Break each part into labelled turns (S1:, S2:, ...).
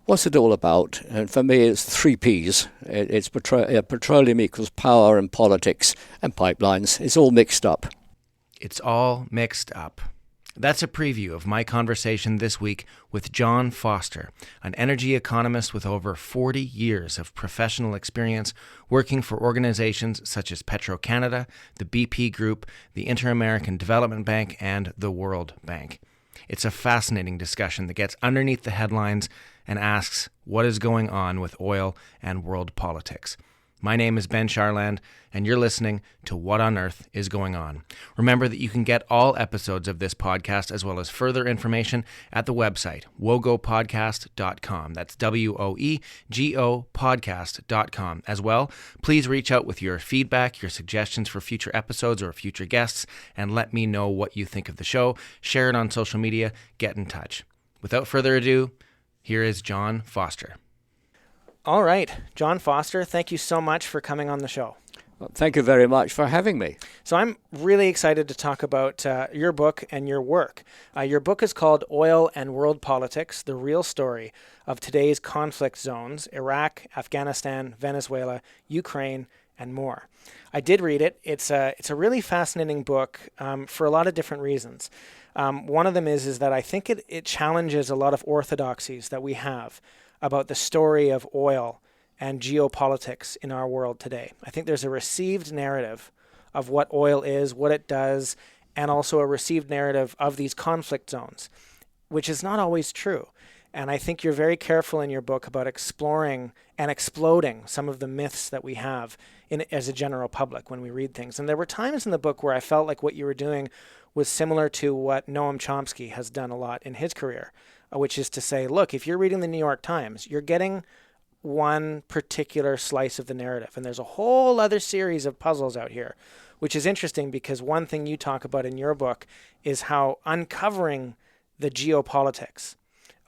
S1: What's it all about? And for me, it's three P's. It's petroleum equals power and politics and pipelines. It's all mixed up.
S2: It's all mixed up. That's a preview of my conversation this week with John Foster, an energy economist with over 40 years of professional experience working for organizations such as Petro-Canada, the BP Group, the Inter-American Development Bank, and the World Bank. It's a fascinating discussion that gets underneath the headlines and asks what is going on with oil and world politics. My name is Ben Charland, and you're listening to What on Earth is Going On. Remember that you can get all episodes of this podcast as well as further information at the website, wogopodcast.com. That's WOEGO podcast.com. As well, please reach out with your feedback, your suggestions for future episodes or future guests, and let me know what you think of the show. Share it on social media. Get in touch. Without further ado, here is John Foster.
S3: All right, John Foster, thank you so much for coming on the show.
S1: Well, thank you very much for having me.
S3: So I'm really excited to talk about your book and your work. Your book is called Oil and World Politics, The Real Story of Today's Conflict Zones, Iraq, Afghanistan, Venezuela, Ukraine, and more. I did read it. It's a really fascinating book for a lot of different reasons. One of them is that I think it challenges a lot of orthodoxies that we have about the story of oil and geopolitics in our world today. I think there's a received narrative of what oil is, what it does, and also a received narrative of these conflict zones, which is not always true. And I think you're very careful in your book about exploring and exploding some of the myths that we have as a general public when we read things. And there were times in the book where I felt like what you were doing was similar to what Noam Chomsky has done a lot in his career, which is to say, look, if you're reading the New York Times, you're getting one particular slice of the narrative. And there's a whole other series of puzzles out here, which is interesting because one thing you talk about in your book is how uncovering the geopolitics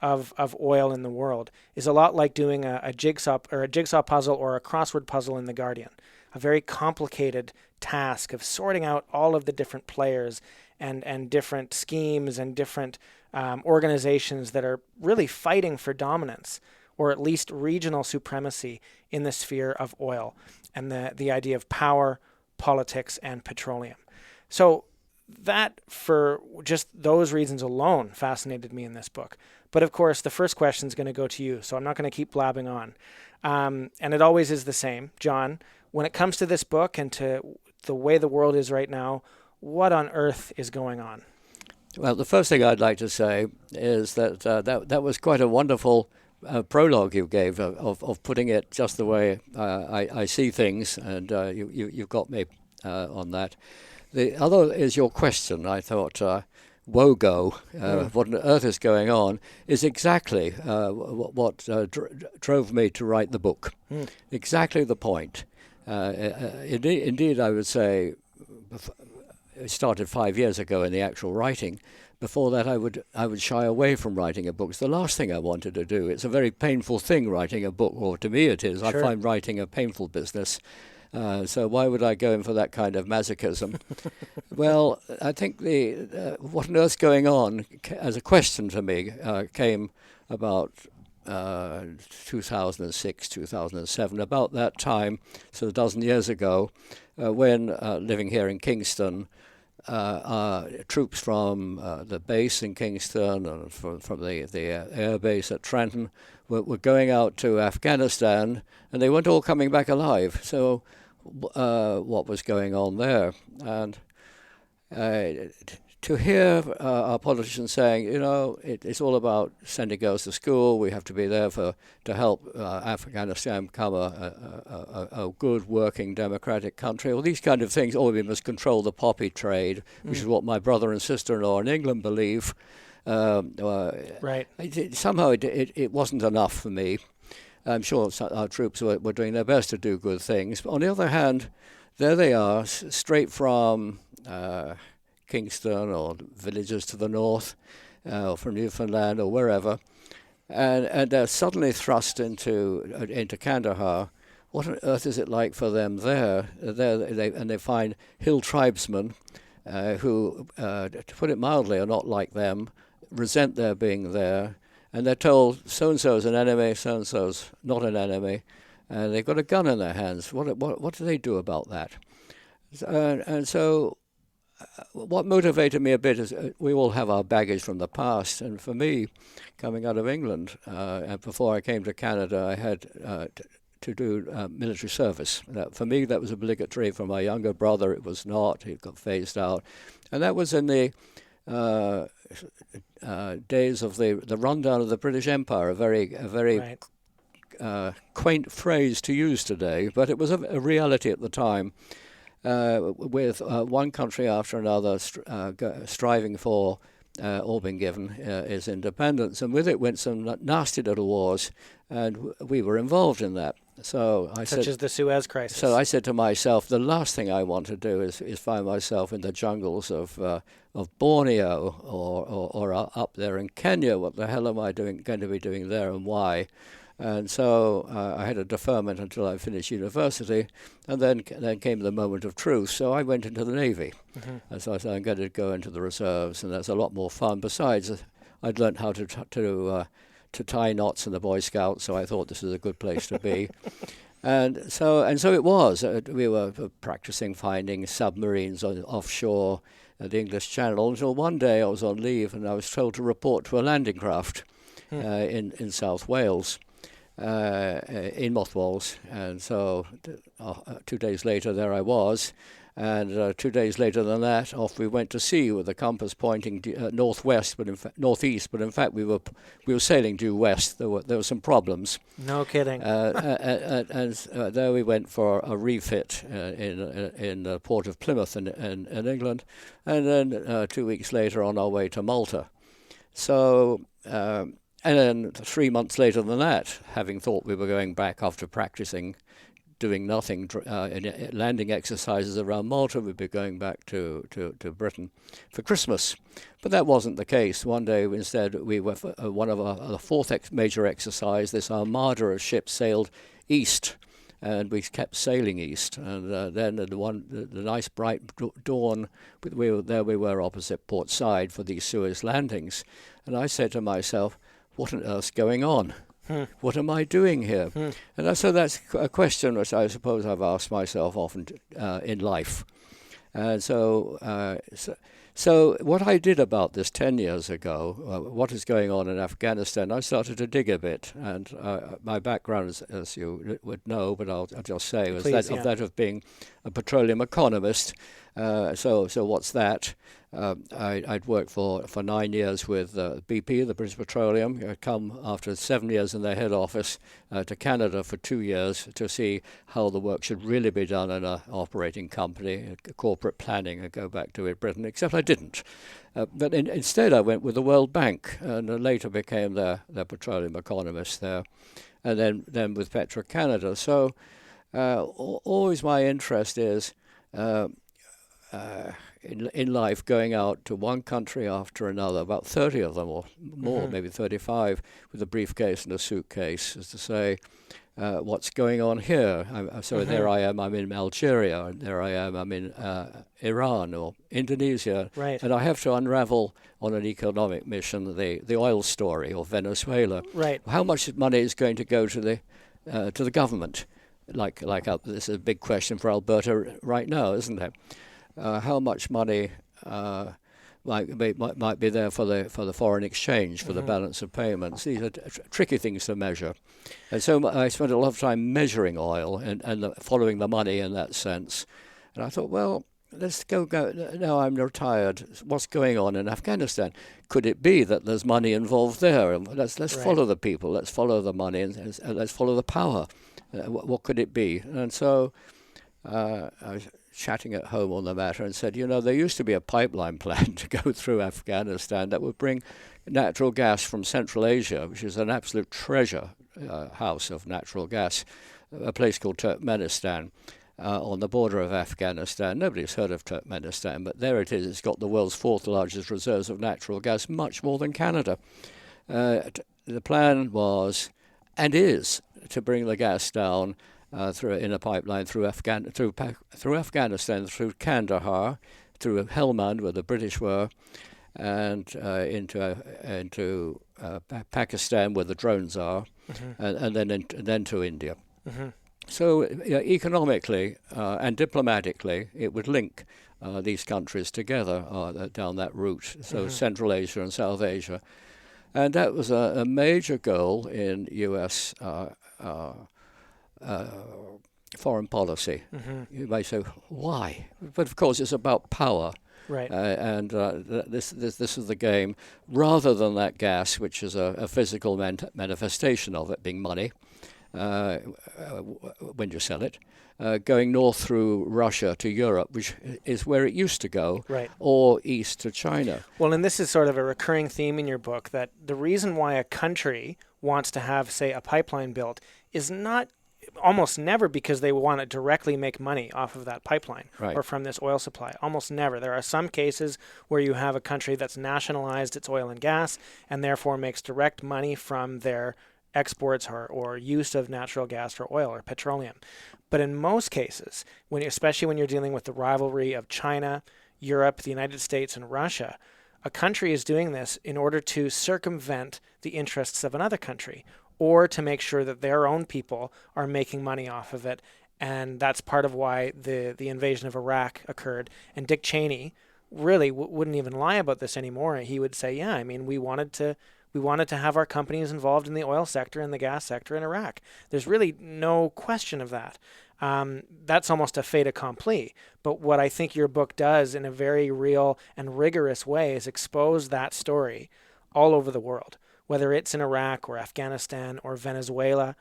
S3: of oil in the world is a lot like doing a jigsaw puzzle or a crossword puzzle in The Guardian, a very complicated task of sorting out all of the different players and different schemes and different organizations that are really fighting for dominance or at least regional supremacy in the sphere of oil and the idea of power, politics, and petroleum. So that, for just those reasons alone, fascinated me in this book. But of course, the first question is going to go to you, so I'm not going to keep blabbing on. And it always is the same. John, when it comes to this book and to the way the world is right now, what on earth is going on?
S1: Well, the first thing I'd like to say is that that was quite a wonderful prologue you gave of putting it just the way I see things, and you got me on that. The other is your question. I thought, WOGO, what on earth is going on, is exactly what drove me to write the book. Exactly the point. Indeed, I would say, it started 5 years ago in the actual writing. Before that, I would shy away from writing a book. It's the last thing I wanted to do. It's a very painful thing, writing a book, or to me it is. Sure. I find writing a painful business. So why would I go in for that kind of masochism? Well, I think what on earth's going on as a question to me came about 2006, 2007, about that time, so a dozen years ago, when living here in Kingston, troops from the base in Kingston and from the air base at Trenton were going out to Afghanistan, and they weren't all coming back alive. So what was going on there? And to hear our politicians saying, it's all about sending girls to school, we have to be there to help Afghanistan become a good, working, democratic country, all these kind of things, or we must control the poppy trade, which is what my brother and sister-in-law in England believe.
S3: Right.
S1: Somehow it wasn't enough for me. I'm sure our troops were doing their best to do good things. But on the other hand, there they are, straight from Kingston or villages to the north, or from Newfoundland or wherever, and they're suddenly thrust into Kandahar. What on earth is it like for them there? And they find hill tribesmen who, to put it mildly, are not like them, resent their being there, and they're told so-and-so's an enemy, so-and-so's not an enemy, and they've got a gun in their hands. What do they do about that? And so what motivated me a bit is we all have our baggage from the past, and for me, coming out of England, and before I came to Canada, I had to do military service. For me, that was obligatory. For my younger brother, it was not. He got phased out. And that was in the days of the rundown of the British Empire, a very
S3: Right.
S1: quaint phrase to use today, but it was a reality at the time, with one country after another striving for all been given its independence, and with it went some nasty little wars, and we were involved in that. So
S3: Such as the Suez crisis.
S1: So I said to myself, the last thing I want to do is find myself in the jungles of Borneo or up there in Kenya. What the hell am I going to be doing there, and why? And so I had a deferment until I finished university, and then came the moment of truth. So I went into the Navy. And so I said, I'm going to go into the reserves, and that's a lot more fun. Besides, I'd learned how to tie knots in the Boy Scouts, so I thought this was a good place to be. And so it was. We were practicing finding submarines offshore at the English Channel until one day I was on leave and I was told to report to a landing craft in South Wales. In mothballs, and so 2 days later there I was, and 2 days later than that off we went to sea with the compass pointing northwest, but northeast. But in fact we were sailing due west. There were some problems.
S3: No kidding.
S1: And there we went for a refit in the port of Plymouth in England, and then 2 weeks later on our way to Malta. So. And then 3 months later than that, having thought we were going back after practicing, doing nothing, in landing exercises around Malta, we'd be going back to Britain for Christmas. But that wasn't the case. One day, instead, we were for one of the fourth major exercise. This armada of ships sailed east, and we kept sailing east. And then the nice bright dawn, we were opposite Port Said for these Suez landings. And I said to myself, what on earth's going on? What am I doing here? And so that's a question which I suppose I've asked myself often in life. And so what I did about this 10 years ago, what is going on in Afghanistan, I started to dig a bit. And my background, as you would know, but I'll just say, was that of being a petroleum economist. So what's that? I'd worked for 9 years with BP, the British Petroleum. I'd come after 7 years in their head office to Canada for 2 years to see how the work should really be done in an operating company, corporate planning, and go back to Britain, except I didn't. But instead I went with the World Bank and later became their petroleum economist there, and then with Petro-Canada. So always my interest is in life, going out to one country after another, about 30 of them or more, maybe 35, with a briefcase and a suitcase, as to say, what's going on here? There I am, I'm in Algeria, and there I am, I'm in Iran or Indonesia.
S3: Right.
S1: And I have to unravel on an economic mission the oil story of Venezuela.
S3: Right.
S1: How much money is going to go to the government? This is a big question for Alberta right now, isn't it? How much money might be there for the foreign exchange, for the balance of payments? These are tricky things to measure, and so I spent a lot of time measuring oil and following the money in that sense. And I thought, well, let's go. Now I'm retired. What's going on in Afghanistan? Could it be that there's money involved there? And let's follow the people. Let's follow the money, and let's follow the power. What could it be? And so I was chatting at home on the matter and said, there used to be a pipeline plan to go through Afghanistan that would bring natural gas from Central Asia, which is an absolute treasure house of natural gas, a place called Turkmenistan, on the border of Afghanistan. Nobody's heard of Turkmenistan, but there it is. It's got the world's fourth largest reserves of natural gas, much more than Canada. The plan was, and is, to bring the gas down in a pipeline through Afghanistan, through Kandahar, through Helmand, where the British were, and into Pakistan, where the drones are, and then to India.
S3: Mm-hmm.
S1: So economically and diplomatically, it would link these countries together down that route. So Central Asia and South Asia. And that was a major goal in U.S. Foreign policy. You may say, why? But of course, it's about power.
S3: Right.
S1: And this is the game. Rather than that gas, which is a physical manifestation of it being money, when you sell it, going north through Russia to Europe, which is where it used to go,
S3: Right.
S1: or east to China.
S3: Well, and this is sort of a recurring theme in your book, that the reason why a country wants to have, say, a pipeline built is not almost never because they want to directly make money off of that pipeline or from this oil supply. Almost never. There are some cases where you have a country that's nationalized its oil and gas and therefore makes direct money from their exports or use of natural gas or oil or petroleum. But in most cases, especially when you're dealing with the rivalry of China, Europe, the United States, and Russia, a country is doing this in order to circumvent the interests of another country, or to make sure that their own people are making money off of it. And that's part of why the invasion of Iraq occurred. And Dick Cheney really wouldn't even lie about this anymore. He would say, yeah, I mean, we wanted to have our companies involved in the oil sector and the gas sector in Iraq. There's really no question of that. That's almost a fait accompli. But what I think your book does in a very real and rigorous way is expose that story all over the world, whether it's in Iraq or Afghanistan or Venezuela,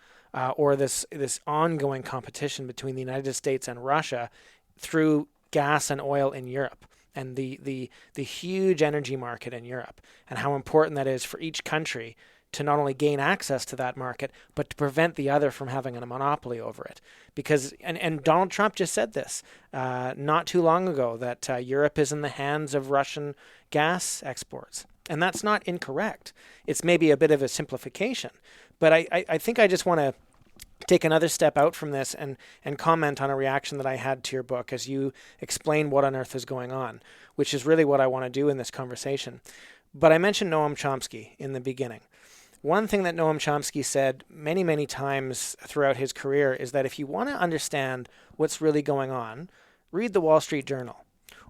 S3: or this ongoing competition between the United States and Russia through gas and oil in Europe, and the huge energy market in Europe, and how important that is for each country to not only gain access to that market, but to prevent the other from having a monopoly over it. Because, and Donald Trump just said this not too long ago, that Europe is in the hands of Russian gas exports. And that's not incorrect. It's maybe a bit of a simplification. But I think I just want to take another step out from this and comment on a reaction that I had to your book as you explain what on earth is going on, which is really what I want to do in this conversation. But I mentioned Noam Chomsky in the beginning. One thing that Noam Chomsky said many, many times throughout his career is that if you want to understand what's really going on, read the Wall Street Journal.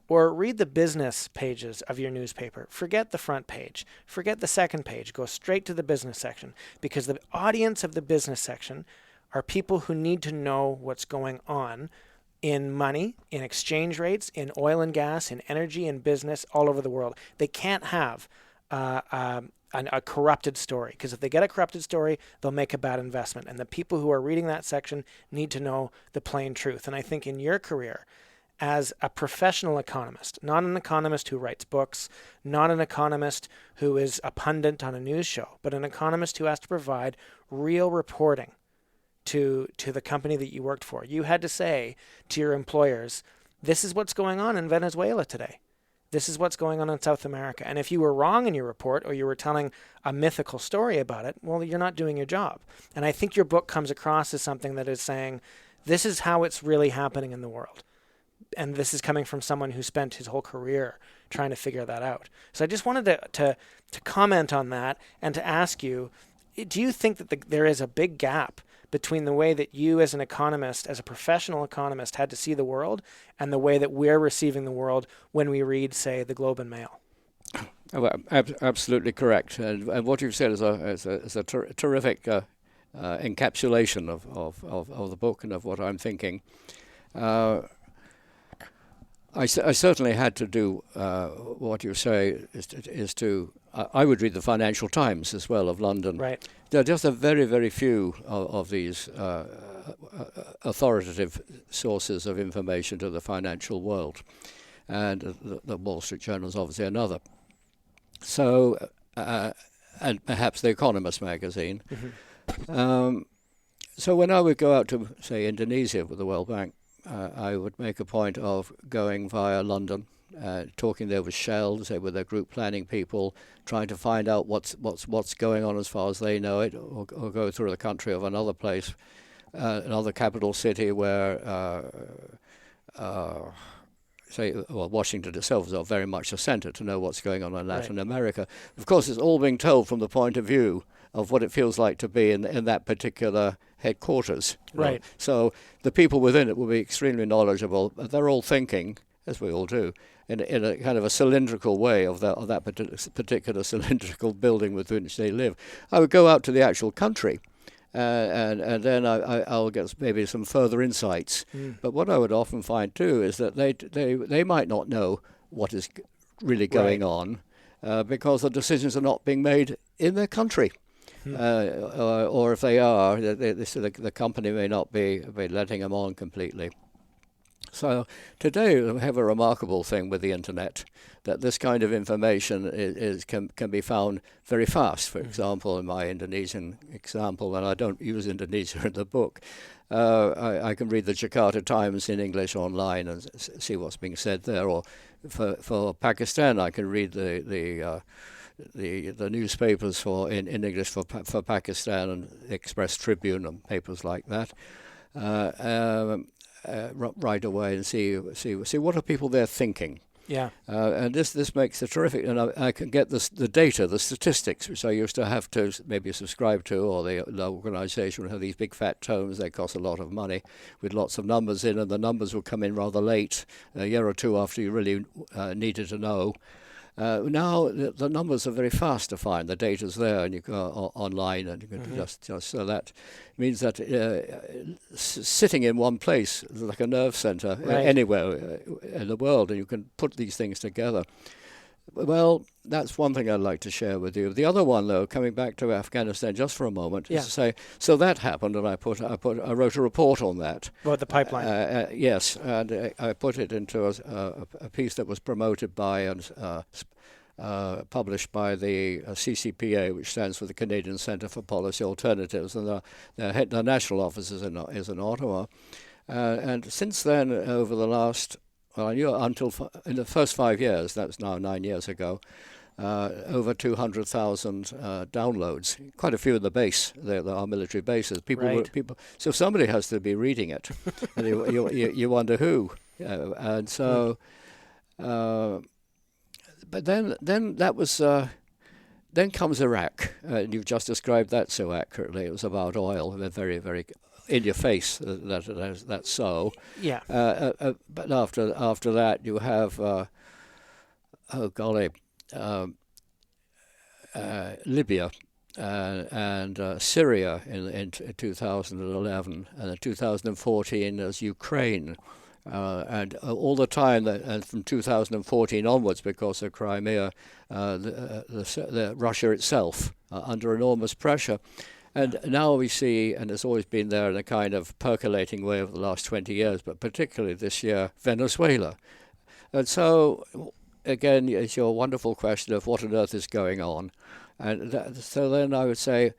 S3: Or read the business pages of your newspaper. Forget the front page. Forget the second page. Go straight to the business section, because the audience of the business section are people who need to know what's going on in money, in exchange rates, in oil and gas, in energy, in business, all over the world. They can't have a corrupted story, because if they get a corrupted story, they'll make a bad investment. And the people who are reading that section need to know the plain truth. And I think in your career, as a professional economist, not an economist who writes books, not an economist who is a pundit on a news show, but an economist who has to provide real reporting to the company that you worked for. You had to say to your employers, this is what's going on in Venezuela today. This is what's going on in South America. And if you were wrong in your report, or you were telling a mythical story about it, well, you're not doing your job. And I think your book comes across as something that is saying, this is how it's really happening in the world. And this is coming from someone who spent his whole career trying to figure that out. So I just wanted to comment on that and to ask you, do you think that there is a big gap between the way that you as an economist, as a professional economist, had to see the world and the way that we're receiving the world when we read, say, the Globe and Mail?
S1: Oh, absolutely correct. And what you've said is a terrific encapsulation of the book and of what I'm thinking. I certainly had to do what you say is to I would read the Financial Times as well of London.
S3: Right.
S1: There are just a very, very few of these authoritative sources of information to the financial world, and the Wall Street Journal is obviously another. So, and perhaps the Economist magazine. Mm-hmm. So when I would go out to, say, Indonesia with the World Bank, I would make a point of going via London, talking there with Shell, say with their group planning people, trying to find out what's going on as far as they know it, or go through the country of another place, another capital city where say, well, Washington itself is very much a center to know what's going on in Latin America. Of course, it's all being told from the point of view of what it feels like to be in that particular headquarters.
S3: Right.
S1: So the people within it will be extremely knowledgeable. They're all thinking, as we all do, in a kind of a cylindrical way of that particular cylindrical building with which they live. I would go out to the actual country, and then I'll get maybe some further insights. But what I would often find too is that they might not know what is really going on because the decisions are not being made in their country. Or if they are, the company may not be letting them on completely. So today we have a remarkable thing with the internet, that this kind of information can be found very fast. For example, in my Indonesian example, and I don't use Indonesia in the book, I can read the Jakarta Times in English online and see what's being said there. Or for Pakistan, I can read the newspapers in English for Pakistan and Express Tribune and papers like that. Right away and see what are people there thinking.
S3: Yeah.
S1: And this makes it terrific. And I can get the data, the statistics, which I used to have to maybe subscribe to, or the organization would have these big fat tomes. They cost a lot of money with lots of numbers in, and the numbers will come in rather late, a year or two after you really needed to know. Now the numbers are very fast to find. The data's there, and you go online, and you can just so that means that sitting in one place is like a nerve center anywhere in the world, and you can put these things together. Well, that's one thing I'd like to share with you. The other one, though, coming back to Afghanistan just for a moment, is to say, so that happened, and I wrote a report on that.
S3: About the pipeline.
S1: Yes, and I put it into a piece that was promoted by and published by the CCPA, which stands for the Canadian Centre for Policy Alternatives, and the national office is in Ottawa. And since then, over the last, well, I knew until in the first 5 years, that's now 9 years ago, over 200,000 downloads. Quite a few in the base. There are military bases. People. So somebody has to be reading it, and you wonder who. And so, but then that was. Then comes Iraq, and you've just described that so accurately. It was about oil, very, very in your face. That's so.
S3: Yeah.
S1: But after that, you have Libya and Syria in 2011, and in 2014 there's Ukraine. And all the time, and from 2014 onwards, because of Crimea, the Russia itself under enormous pressure. And now we see, and it's always been there in a kind of percolating way over the last 20 years, but particularly this year, Venezuela. And so, again, it's your wonderful question of what on earth is going on. And so then I would say,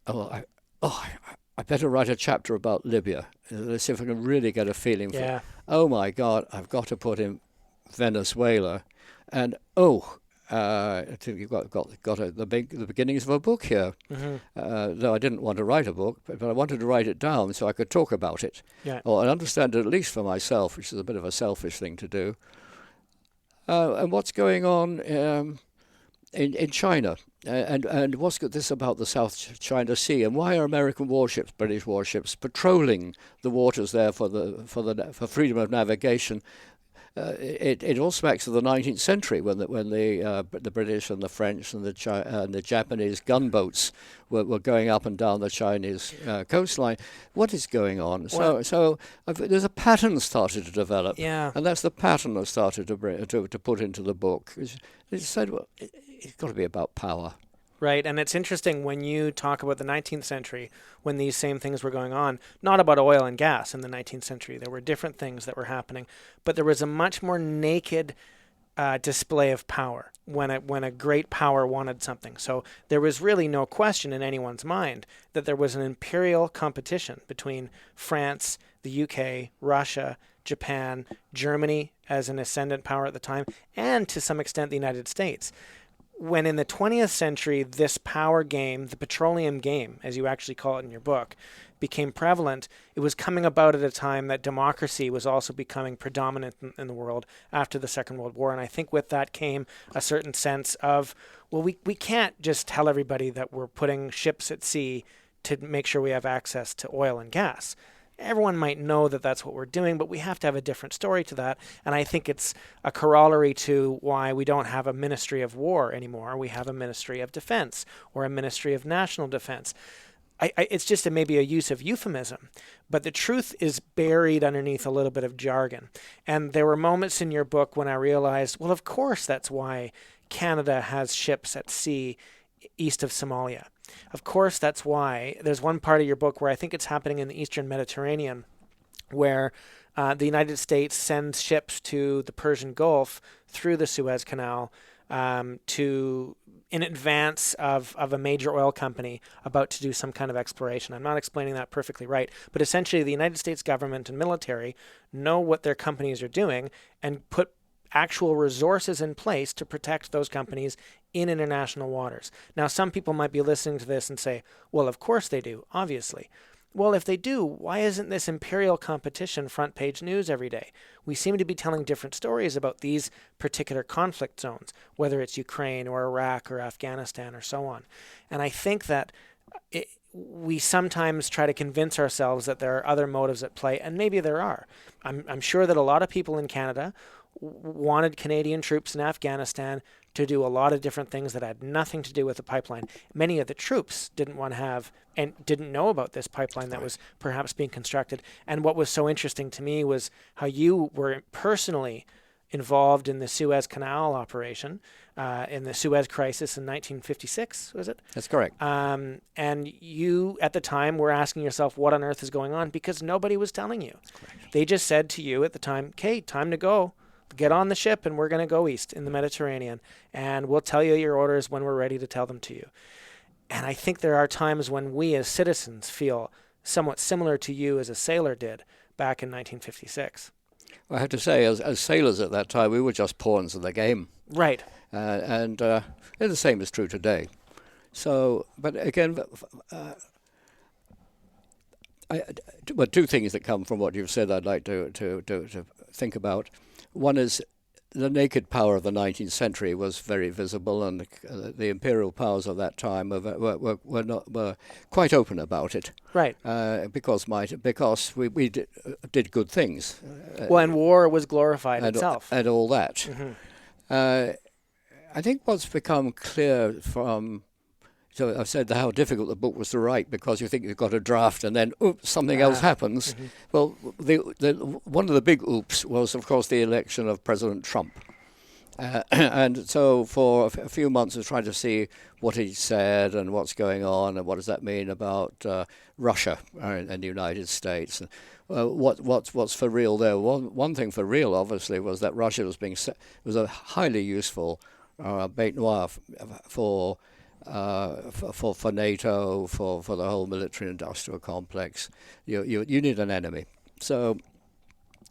S1: I better write a chapter about Libya. Let's see if I can really get a feeling for, oh my God, I've got to put in Venezuela. And I think you've got the beginnings of a book here. Though I didn't want to write a book, but I wanted to write it down so I could talk about it. Or understand it at least for myself, which is a bit of a selfish thing to do. And what's going on in China, and what's this about the South China Sea, and why are American warships, British warships, patrolling the waters there for freedom of navigation? It all smacks of the 19th century when the British and the French and the Japanese gunboats were going up and down the Chinese coastline. What is going on? So there's a pattern started to develop, and that's the pattern I started to put into the book. It said, well, it's got to be about power.
S3: Right, and it's interesting when you talk about the 19th century, when these same things were going on, not about oil and gas in the 19th century. There were different things that were happening, but there was a much more naked display of power when a great power wanted something. So there was really no question in anyone's mind that there was an imperial competition between France, the UK, Russia, Japan, Germany as an ascendant power at the time, and to some extent the United States. when in the 20th century, this power game, the petroleum game, as you actually call it in your book, became prevalent, it was coming about at a time that democracy was also becoming predominant in the world after the Second World War. And I think with that came a certain sense of, well, we can't just tell everybody that we're putting ships at sea to make sure we have access to oil and gas. Everyone might know that that's what we're doing, but we have to have a different story to that. And I think it's a corollary to why we don't have a Ministry of War anymore. We have a Ministry of Defense or a Ministry of National Defense. It's just maybe a use of euphemism, but the truth is buried underneath a little bit of jargon. And there were moments in your book when I realized, well, of course, that's why Canada has ships at sea east of Somalia. Of course, that's why there's one part of your book where I think it's happening in the Eastern Mediterranean, where the United States sends ships to the Persian Gulf through the Suez Canal in advance of a major oil company about to do some kind of exploration. I'm not explaining that perfectly right, but essentially the United States government and military know what their companies are doing and put actual resources in place to protect those companies in international waters. Now, some people might be listening to this and say, well, of course they do, obviously. Well, if they do, why isn't this imperial competition front page news every day? We seem to be telling different stories about these particular conflict zones, whether it's Ukraine or Iraq or Afghanistan or so on. And I think that we sometimes try to convince ourselves that there are other motives at play, and maybe there are. I'm sure that a lot of people in Canada wanted Canadian troops in Afghanistan to do a lot of different things that had nothing to do with the pipeline. Many of the troops didn't want to have and didn't know about this pipeline that was perhaps being constructed. And what was so interesting to me was how you were personally involved in the Suez Canal operation, in the Suez crisis in 1956, was it?
S1: That's correct.
S3: And you, at the time, were asking yourself, what on earth is going on? Because nobody was telling you. They just said to you at the time, okay, time to go. Get on the ship and we're going to go east in the Mediterranean, and we'll tell you your orders when we're ready to tell them to you. And I think there are times when we as citizens feel somewhat similar to you as a sailor did back in 1956.
S1: I have to say, as sailors at that time, we were just pawns of the game.
S3: Right.
S1: And the same is true today. So, but again, two things that come from what you've said I'd like to think about. One is the naked power of the 19th century was very visible, and the imperial powers of that time were quite open about it.
S3: Right.
S1: Because we did good things.
S3: Well, and war was glorified itself.
S1: And all that.
S3: Mm-hmm.
S1: I think what's become clear from... So I've said how difficult the book was to write because you think you've got a draft and then, oops, something else happens. Mm-hmm. Well, one of the big oops was, of course, the election of President Trump. And so for a few months I was trying to see what he said and what's going on and what does that mean about Russia and the United States. What's for real there? One thing for real, obviously, was that Russia was a highly useful bête noire for NATO, for the whole military-industrial complex. You need an enemy, so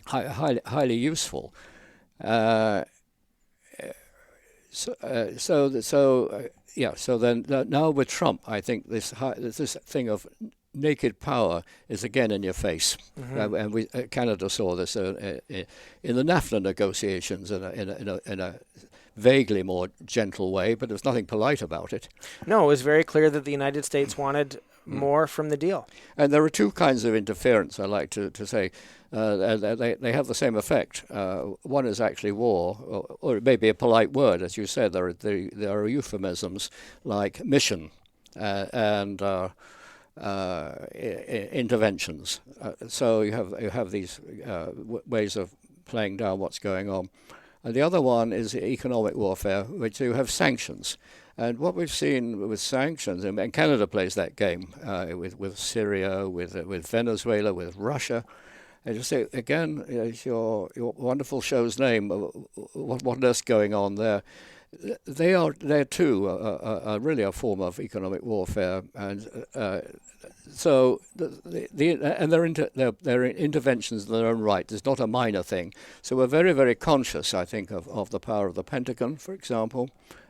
S1: highly useful. So then now with Trump, I think this thing of naked power is again in your face, and Canada saw this in the NAFTA negotiations in a vaguely more gentle way, but there's nothing polite about it.
S3: No, it was very clear that the United States wanted more from the deal.
S1: And there are two kinds of interference, I like to say. They have the same effect. One is actually war, or it may be a polite word, as you said. There are euphemisms like mission and interventions. So you have these ways of playing down what's going on. And the other one is economic warfare, which you have sanctions. And what we've seen with sanctions, and Canada plays that game with Syria, with Venezuela, with Russia. And you say, again, your wonderful show's name, what on earth's going on there? They're too really a form of economic warfare, and so they're interventions in their own right. It's not a minor thing. So we're very, very conscious, I think, of the power of the Pentagon, for example,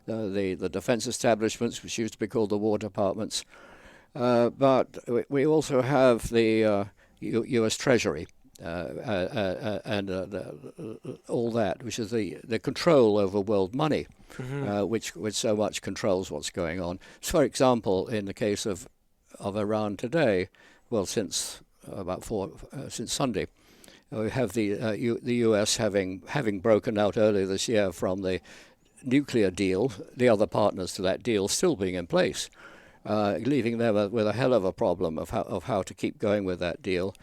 S1: the defense establishments, which used to be called the War Departments. But we also have the U.S. Treasury and all that, which is the control over world money, which so much controls what's going on. So, for example, in the case of Iran today, well, since since Sunday, we have the U.S. having broken out earlier this year from the nuclear deal, the other partners to that deal still being in place, leaving them with a hell of a problem of how to keep going with that deal.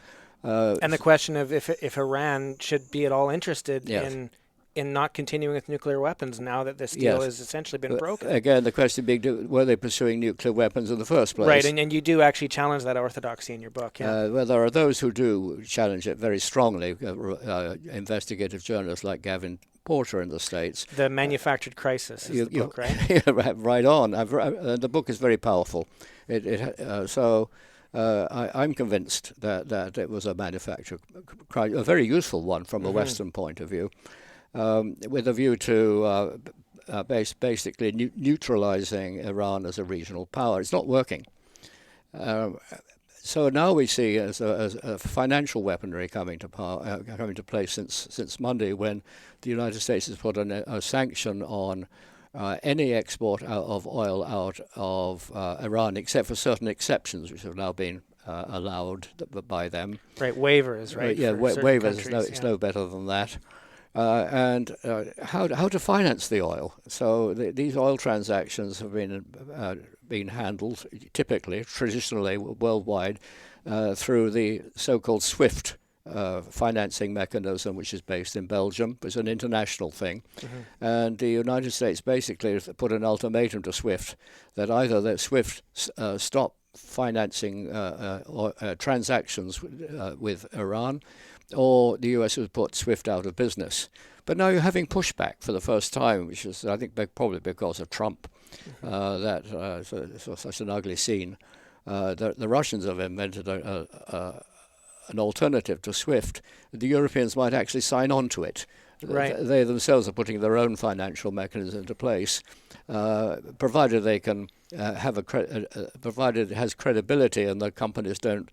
S3: And the question of if Iran should be at all interested
S1: yes.
S3: in not continuing with nuclear weapons now that this deal has essentially been broken.
S1: Again, the question being, were they pursuing nuclear weapons in the first place?
S3: Right, and you do actually challenge that orthodoxy in your book. Yeah.
S1: Well, there are those who do challenge it very strongly, investigative journalists like Gavin Porter in the States.
S3: The Manufactured Crisis is the book, right?
S1: Yeah, right on. The book is very powerful. I'm convinced that it was a manufactured crisis, a very useful one from a Western point of view, with a view to basically neutralizing Iran as a regional power. It's not working. So now we see as a financial weaponry coming to place since Monday, when the United States has put a sanction on any export of oil out of Iran, except for certain exceptions, which have now been allowed by them.
S3: Right, waivers, right?
S1: Yeah, waivers. It's no better than that. And how to finance the oil. So these oil transactions have been handled traditionally worldwide through the so-called SWIFT financing mechanism, which is based in Belgium. It's an international thing. And the United States basically put an ultimatum to SWIFT that either that SWIFT stop financing transactions with Iran, or the US would put SWIFT out of business. But now you're having pushback for the first time, which is, I think, probably because of Trump. So such an ugly scene. The Russians have invented an alternative to SWIFT. The Europeans might actually sign on to it.
S3: Right.
S1: They themselves are putting their own financial mechanism into place, provided they can provided it has credibility and the companies don't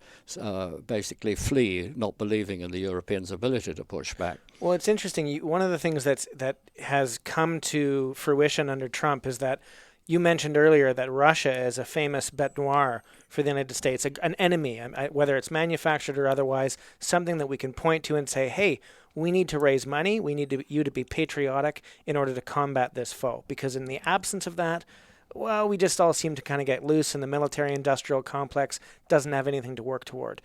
S1: basically flee, not believing in the Europeans' ability to push back.
S3: Well, it's interesting. One of the things that has come to fruition under Trump is that you mentioned earlier that Russia is a famous bête noire for the United States, an enemy, whether it's manufactured or otherwise, something that we can point to and say, hey, we need to raise money, we need you to be patriotic in order to combat this foe. Because in the absence of that, well, we just all seem to kind of get loose, and the military-industrial complex doesn't have anything to work toward.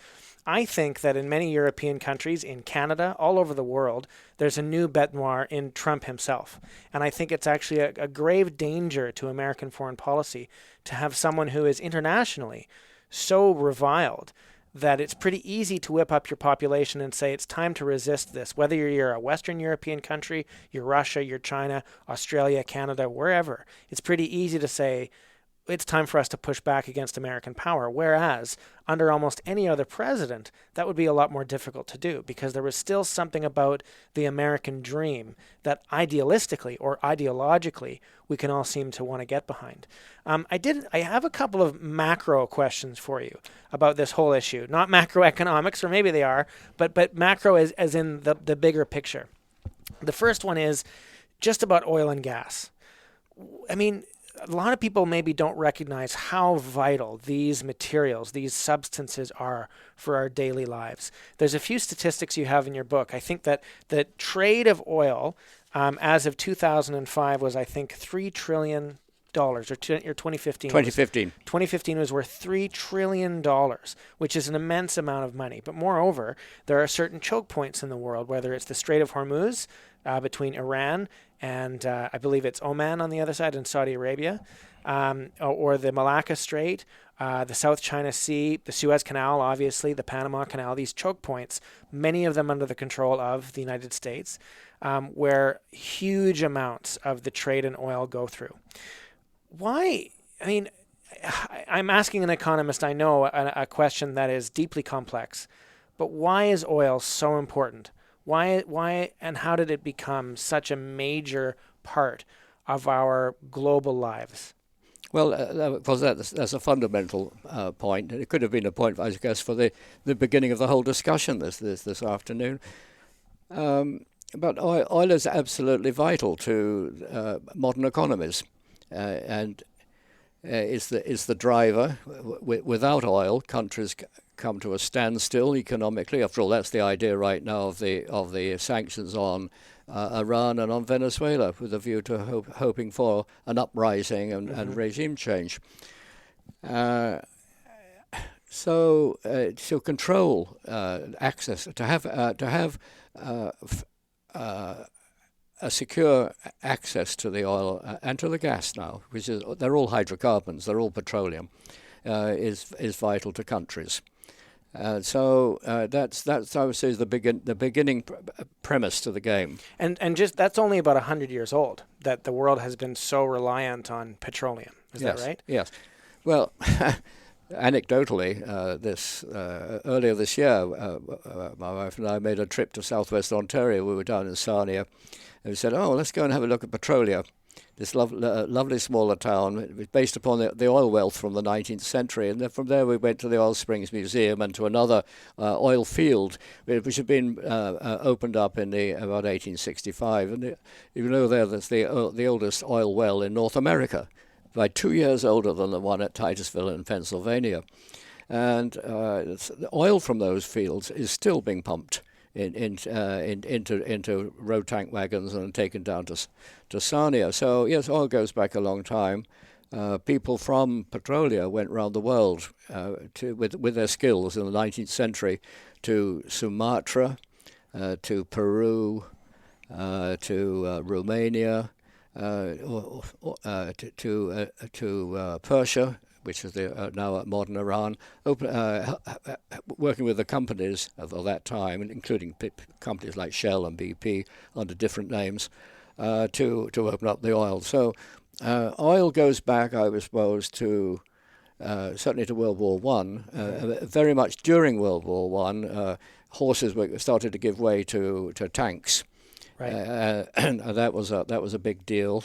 S3: I think that in many European countries, in Canada, all over the world, there's a new bête noire in Trump himself. And I think it's actually a grave danger to American foreign policy to have someone who is internationally so reviled that it's pretty easy to whip up your population and say it's time to resist this. Whether you're a Western European country, you're Russia, you're China, Australia, Canada, wherever, it's pretty easy to say it's time for us to push back against American power. Whereas under almost any other president, that would be a lot more difficult to do, because there was still something about the American dream that idealistically or ideologically we can all seem to want to get behind. I have a couple of macro questions for you about this whole issue. Not macroeconomics, or maybe they are, but macro as in the bigger picture. The first one is just about oil and gas. I mean, a lot of people maybe don't recognize how vital these materials, these substances are for our daily lives. There's a few statistics you have in your book. I think that the trade of oil as of 2005 was, I think, $3 trillion, or 2015. 2015 was worth $3 trillion, which is an immense amount of money. But moreover, there are certain choke points in the world, whether it's the Strait of Hormuz between Iran and I believe it's Oman on the other side, and Saudi Arabia, or the Malacca Strait, the South China Sea, the Suez Canal, obviously, the Panama Canal, these choke points, many of them under the control of the United States, where huge amounts of the trade in oil go through. Why? I mean, I'm asking an economist, I know, a question that is deeply complex, but why is oil so important? Why, and how did it become such a major part of our global lives?
S1: Well, of course, that's a fundamental point. It could have been a point, I guess, for the beginning of the whole discussion this afternoon. But oil is absolutely vital to modern economies, and is the driver. Without oil, countries come to a standstill economically. After all, that's the idea right now of the sanctions on Iran and on Venezuela, with a view to hoping for an uprising and regime change. So to control access, to have a secure access to the oil and to the gas now, which is they're all hydrocarbons, they're all petroleum, is vital to countries. So that's I would say is the beginning premise to the game.
S3: And just that's only about 100 years old, that the world has been so reliant on petroleum. Is that right?
S1: Yes. Well, anecdotally, earlier this year, my wife and I made a trip to southwest Ontario. We were down in Sarnia, and we said, "Oh, let's go and have a look at Petrolia." This lovely smaller town. It was based upon the oil wealth from the 19th century. And then from there we went to the Oil Springs Museum and to another oil field, which had been opened up in about 1865. And you know that's the oldest oil well in North America, by 2 years older than the one at Titusville in Pennsylvania. And the oil from those fields is still being pumped into road tank wagons and taken down to Sarnia. So yes, oil goes back a long time. People from Petrolia went around the world with their skills in the 19th century to Sumatra, to Peru, to Romania, to Persia, which is now modern Iran, working with the companies of that time, including companies like Shell and BP under different names, to open up the oil. So oil goes back, I suppose, to certainly to World War One. Very much during World War One, horses started to give way to tanks,
S3: right.
S1: And that was a big deal.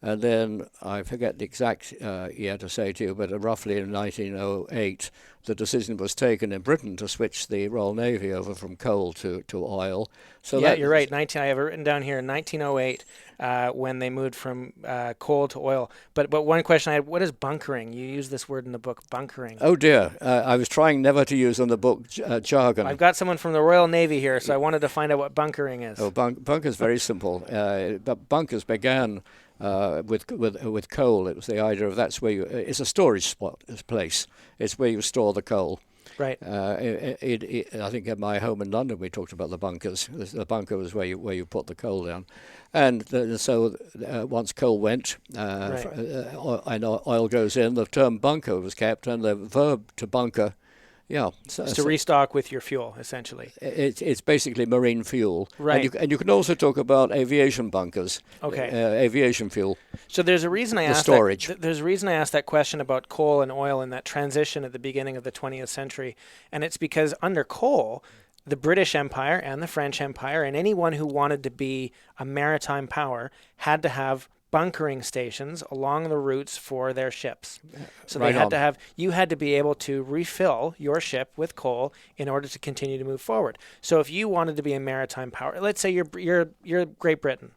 S1: And then I forget the exact year to say to you, but roughly in 1908, the decision was taken in Britain to switch the Royal Navy over from coal to oil. So
S3: yeah, you're right. I have it written down here, 1908, when they moved from coal to oil. But one question I had: what is bunkering? You use this word in the book, bunkering.
S1: Oh dear, I was trying never to use in the book jargon.
S3: I've got someone from the Royal Navy here, so I wanted to find out what bunkering is.
S1: Oh, bunker's very simple. But bunkers began with coal. It was the idea of it's a storage spot, this place. It's where you store the coal.
S3: Right.
S1: I think at my home in London we talked about the bunkers. The bunker was where you put the coal down, and so once coal went, and oil goes in, the term bunker was kept, and the verb to bunker. Yeah,
S3: so to restock with your fuel, essentially.
S1: It's basically marine fuel,
S3: right?
S1: And you can also talk about aviation bunkers, aviation fuel.
S3: So there's a reason I asked
S1: storage.
S3: There's a reason I asked that question about coal and oil and that transition at the beginning of the 20th century, and it's because under coal, the British Empire and the French Empire and anyone who wanted to be a maritime power had to have bunkering stations along the routes for their ships. So they you had to be able to refill your ship with coal in order to continue to move forward. So if you wanted to be a maritime power, let's say you're Great Britain,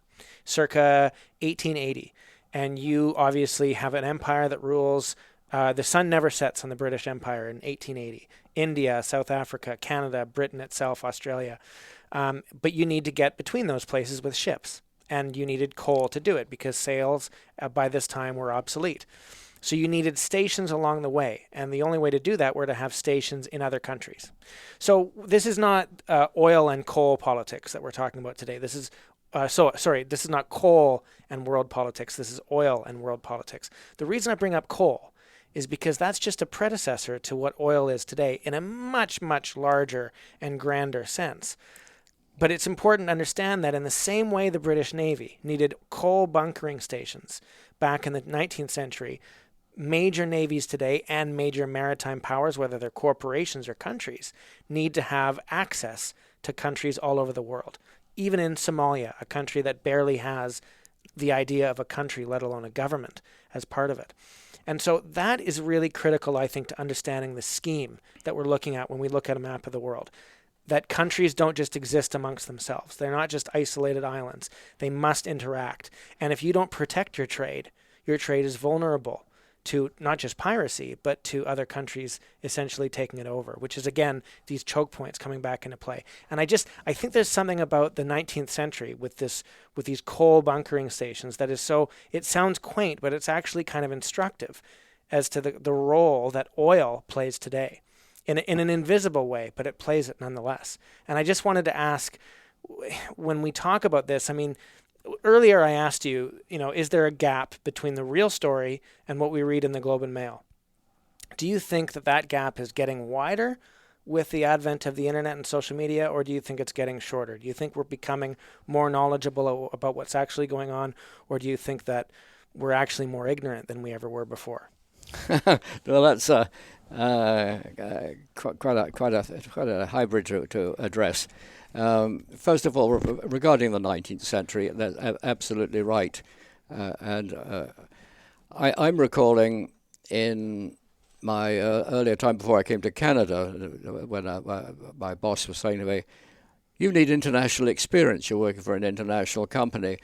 S3: circa 1880, and you obviously have an empire that rules. The sun never sets on the British Empire in 1880. India, South Africa, Canada, Britain itself, Australia. But you need to get between those places with ships. And you needed coal to do it because sails by this time were obsolete. So you needed stations along the way. And the only way to do that were to have stations in other countries. So this is not oil and coal politics that we're talking about today. This is this is not coal and world politics. This is oil and world politics. The reason I bring up coal is because that's just a predecessor to what oil is today in a much, much larger and grander sense. But it's important to understand that in the same way the British Navy needed coal bunkering stations back in the 19th century, major navies today and major maritime powers, whether they're corporations or countries, need to have access to countries all over the world. Even in Somalia, a country that barely has the idea of a country, let alone a government, as part of it. And so that is really critical, I think, to understanding the scheme that we're looking at when we look at a map of the world. That countries don't just exist amongst themselves. They're not just isolated islands. They must interact. And if you don't protect your trade is vulnerable to not just piracy, but to other countries essentially taking it over, which is, again, these choke points coming back into play. And I think there's something about the 19th century with these coal bunkering stations that is so, it sounds quaint, but it's actually kind of instructive as to the role that oil plays today in an invisible way, but it plays it nonetheless. And I just wanted to ask, when we talk about this, I mean, earlier I asked you, is there a gap between the real story and what we read in the Globe and Mail? Do you think that gap is getting wider with the advent of the internet and social media, or do you think it's getting shorter? Do you think we're becoming more knowledgeable about what's actually going on, or do you think that we're actually more ignorant than we ever were before?
S1: Well, that's quite a hybrid to address. First of all, regarding the 19th century, that's absolutely right. I'm recalling in my earlier time before I came to Canada, when my boss was saying to me, "You need international experience. You're working for an international company.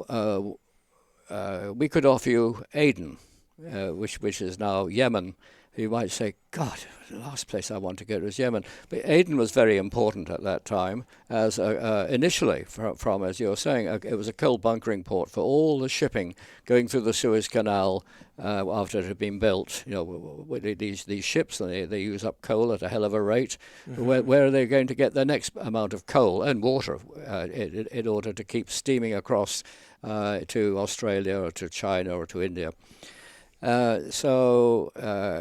S1: We could offer you Aden, which is now Yemen." You might say, God, the last place I want to go to is Yemen. But Aden was very important at that time, as initially, from as you were saying, it was a coal bunkering port for all the shipping going through the Suez Canal after it had been built. These ships, they use up coal at a hell of a rate. Mm-hmm. Where are they going to get their next amount of coal and water in order to keep steaming across to Australia or to China or to India? So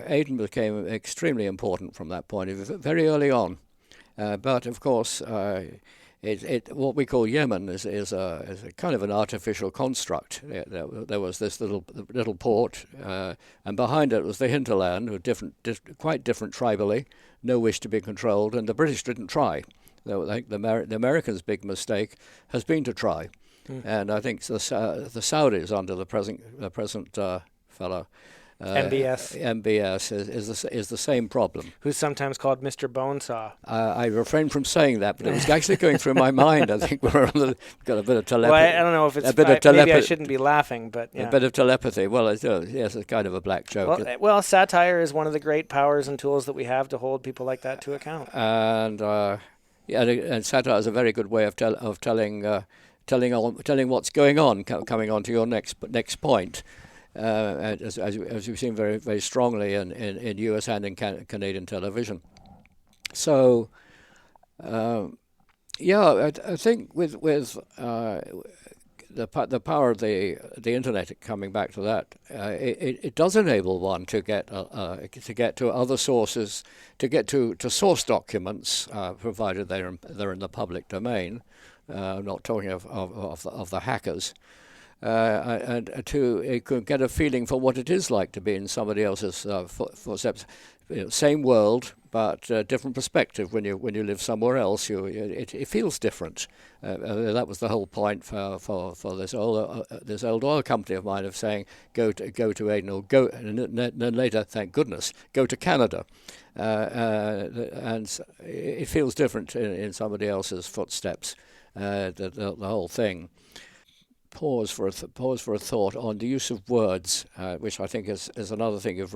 S1: Aden became extremely important from that point of view very early on. But of course, what we call Yemen is a kind of an artificial construct. There was this little port, and behind it was the hinterland, with quite different tribally, no wish to be controlled, and the British didn't try. I think the Americans' big mistake has been to try, and I think the Saudis under the present fellow. MBS is the same problem.
S3: Who's sometimes called Mr. Bonesaw.
S1: I refrained from saying that, but it was actually going through my mind. I think got a bit of telepathy.
S3: Well, I don't know if it's maybe I shouldn't be laughing, but yeah.
S1: A bit of telepathy. Well, yes, it's kind of a black joke.
S3: Well, satire is one of the great powers and tools that we have to hold people like that to account.
S1: And satire is a very good way of telling what's going on. Coming on to your next point. As we've seen very, very strongly in US and in Canadian television. So, I think with the power of the internet, coming back to that, it does enable one to get to other sources, to get to source documents, provided they're in the public domain. I'm not talking of the hackers. And to get a feeling for what it is like to be in somebody else's footsteps. Same world, but different perspective. When you live somewhere else, it feels different. That was the whole point for this old oil company of mine of saying go to Aden, or go, and then later, thank goodness, go to Canada, and it feels different in somebody else's footsteps. The whole thing. Pause for a thought on the use of words, which I think is another thing you've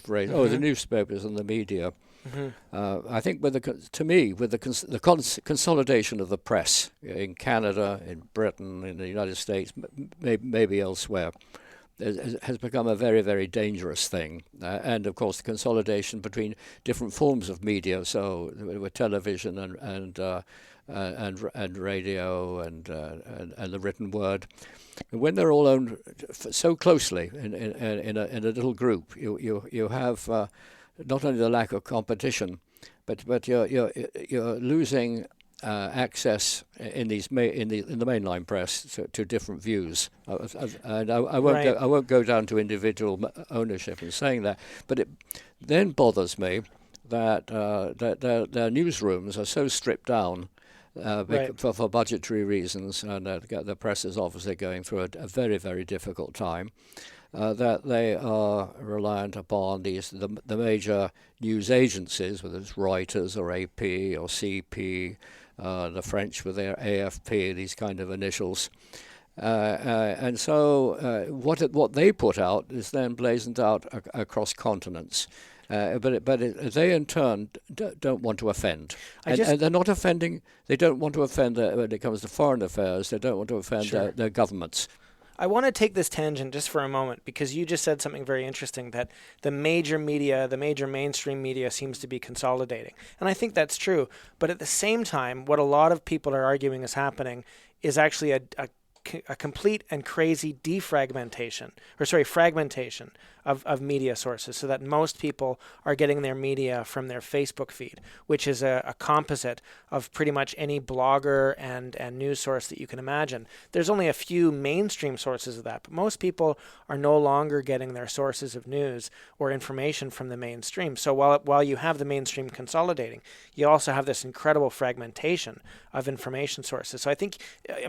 S1: raised. Mm-hmm. The newspapers and the media. Mm-hmm. I think with the consolidation of the press in Canada, in Britain, in the United States, maybe elsewhere, has become a very, very dangerous thing. And of course, the consolidation between different forms of media, so with television and radio and the written word, and when they're all owned so closely in a little group, you have not only the lack of competition, but you're losing access in the mainline press to different views. And I won't go down to individual ownership in saying that, but it then bothers me that their newsrooms are so stripped down. for budgetary reasons, and the press is obviously going through a very, very difficult time. That they are reliant upon the major news agencies, whether it's Reuters or AP or CP, the French with their AFP, these kind of initials. And so what they put out is then blazoned out across continents. But they in turn don't want to offend, and they're not offending. They don't want to offend when it comes to foreign affairs. They don't want to offend their governments.
S3: I want to take this tangent just for a moment, because you just said something very interesting, that the major media, the major mainstream media, seems to be consolidating. And I think that's true. But at the same time, what a lot of people are arguing is happening is actually a complete and crazy fragmentation of media sources, so that most people are getting their media from their Facebook feed, which is a composite of pretty much any blogger and news source that you can imagine. There's only a few mainstream sources of that, but most people are no longer getting their sources of news or information from the mainstream. So while you have the mainstream consolidating, you also have this incredible fragmentation of information sources. So I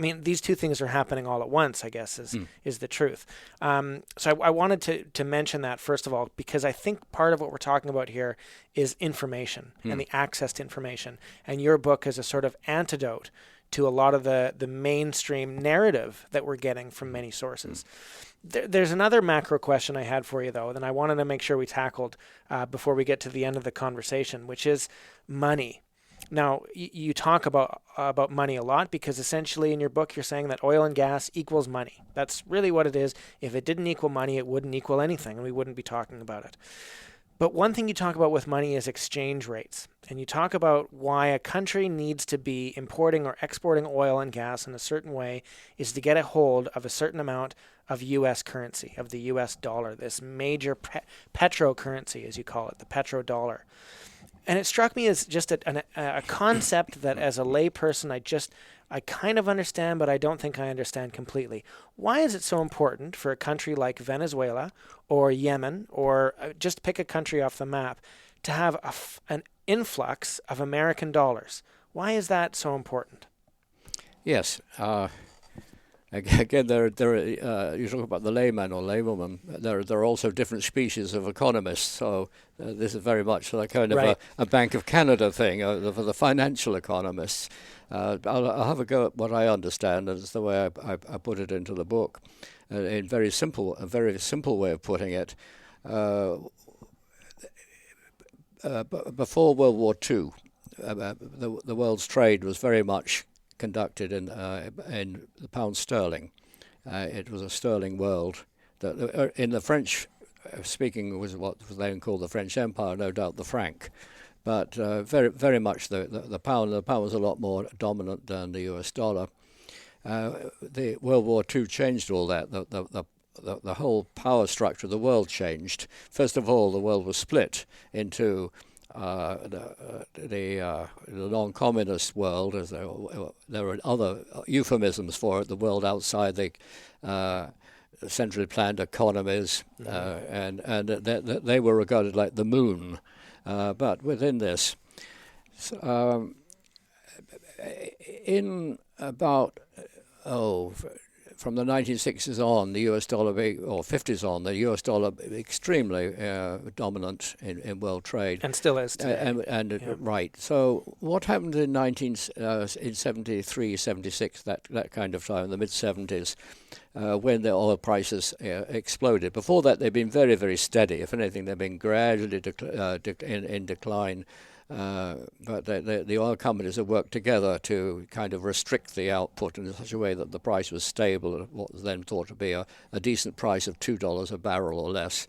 S3: mean, these two things are happening all at once, I guess, is the truth. So I wanted to mention that, first of all, because I think part of what we're talking about here is information and the access to information. And your book is a sort of antidote to a lot of the mainstream narrative that we're getting from many sources. There's another macro question I had for you, though, that I wanted to make sure we tackled before we get to the end of the conversation, which is money. Now, you talk about money a lot, because essentially in your book you're saying that oil and gas equals money. That's really what it is. If it didn't equal money, it wouldn't equal anything, and we wouldn't be talking about it. But one thing you talk about with money is exchange rates. And you talk about why a country needs to be importing or exporting oil and gas in a certain way is to get a hold of a certain amount of U.S. currency, of the U.S. dollar, this major petro currency, as you call it, the petrodollar. And it struck me as just a concept that, as a layperson, I kind of understand, but I don't think I understand completely. Why is it so important for a country like Venezuela or Yemen, or just pick a country off the map, to have an influx of American dollars? Why is that so important?
S1: Yes. Again, you talk about the layman or laywoman. There are also different species of economists. So this is very much like kind of a Bank of Canada thing for the financial economists. I'll have a go at what I understand, and it's the way I put it into the book. A very simple way of putting it. Before World War II, the world's trade was very much conducted in the pound sterling. It was a sterling world. In the French speaking was what was then called the French Empire, no doubt the franc, but very very much the pound. The pound was a lot more dominant than the US dollar. The World War II changed all that. The whole power structure of the world changed. First of all, the world was split into the non-communist world, as there are other euphemisms for it, the world outside the centrally planned economies, and they were regarded like the moon. But within this, in about from the 1960s on, the US dollar, or 50s on, the US dollar extremely dominant in world trade.
S3: And still is today.
S1: Right. So what happened in 73, 76, that kind of time, the mid-70s, when the oil prices exploded? Before that, they've been very, very steady. If anything, they've been gradually in decline. But the oil companies have worked together to kind of restrict the output in such a way that the price was stable at what was then thought to be a decent price of $2 a barrel or less.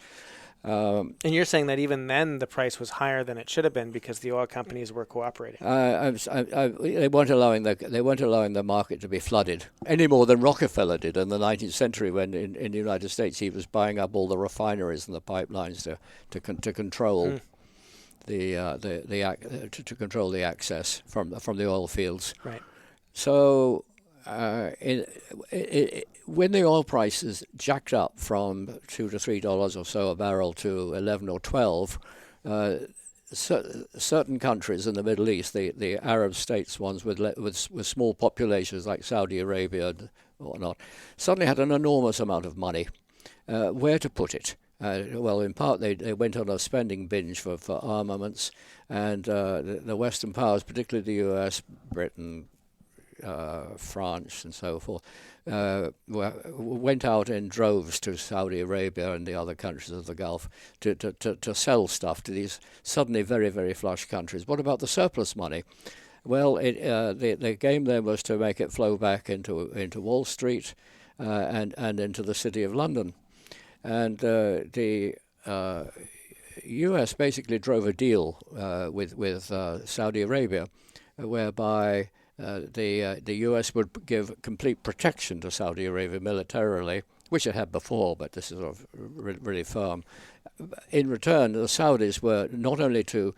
S3: And you're saying that even then the price was higher than it should have been because the oil companies were cooperating.
S1: They weren't allowing the market to be flooded any more than Rockefeller did in the 19th century, when in the United States he was buying up all the refineries and the pipelines to control. To control the access from the oil fields.
S3: Right.
S1: So when the oil prices jacked up from $2 to $3 or so a barrel to 11 or 12, certain countries in the Middle East, the Arab states, ones with small populations like Saudi Arabia and whatnot, suddenly had an enormous amount of money. Where to put it? Well, in part, they went on a spending binge for armaments, and the Western powers, particularly the US, Britain, France, and so forth, went out in droves to Saudi Arabia and the other countries of the Gulf to sell stuff to these suddenly very, very flush countries. What about the surplus money? Well, the game then was to make it flow back into Wall Street and into the City of London. And the U.S. basically drove a deal with Saudi Arabia, whereby the U.S. would give complete protection to Saudi Arabia militarily, which it had before, but this is sort of really firm. In return, the Saudis were not only to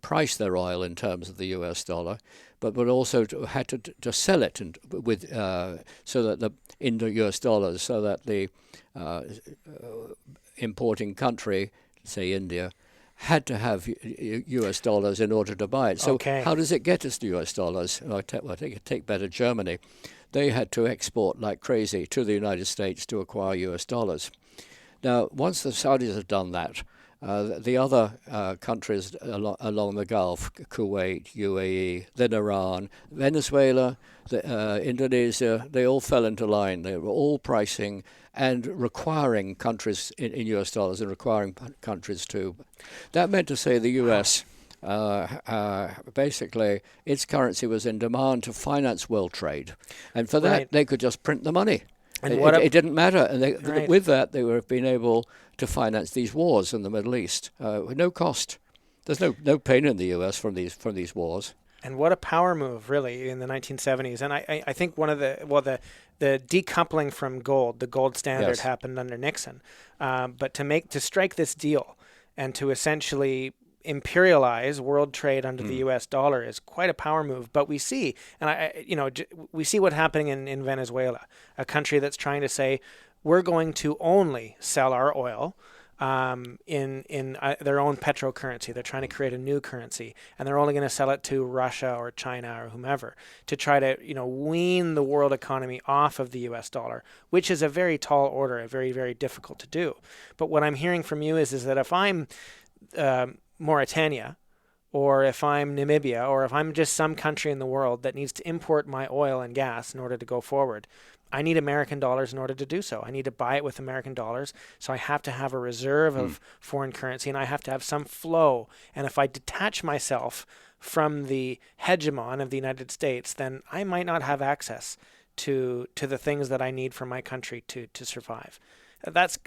S1: price their oil in terms of the U.S. dollar, but would also had to sell it with so that in the U.S. dollars, so that the importing country, say India, had to have U.S. dollars in order to buy it. So how does it get us to U.S. dollars? Take better Germany. They had to export like crazy to the United States to acquire U.S. dollars. Now, once the Saudis have done that, the other countries along the Gulf, Kuwait, UAE, then Iran, Venezuela, Indonesia, they all fell into line. They were all pricing and requiring countries in US dollars and requiring countries to. That meant to say the US, basically, its currency was in demand to finance world trade. And for that, they could just print the money. And it didn't matter. And with that, they would have been able to finance these wars in the Middle East with no cost. There's no pain in the U.S. from these wars.
S3: And what a power move, really, in the 1970s. And I think one of the decoupling from gold, the gold standard happened under Nixon. But to strike this deal and to essentially imperialize world trade under the U.S. dollar is quite a power move. But we see, we see what's happening in Venezuela, a country that's trying to say, we're going to only sell our oil in their own petrocurrency. They're trying to create a new currency, and they're only going to sell it to Russia or China or whomever to try to wean the world economy off of the U.S. dollar, which is a very tall order, very, very difficult to do. But what I'm hearing from you is that if I'm Mauritania, or if I'm Namibia, or if I'm just some country in the world that needs to import my oil and gas in order to go forward, I need American dollars in order to do so. I need to buy it with American dollars, so I have to have a reserve of foreign currency, and I have to have some flow. And if I detach myself from the hegemon of the United States, then I might not have access to the things that I need for my country to survive.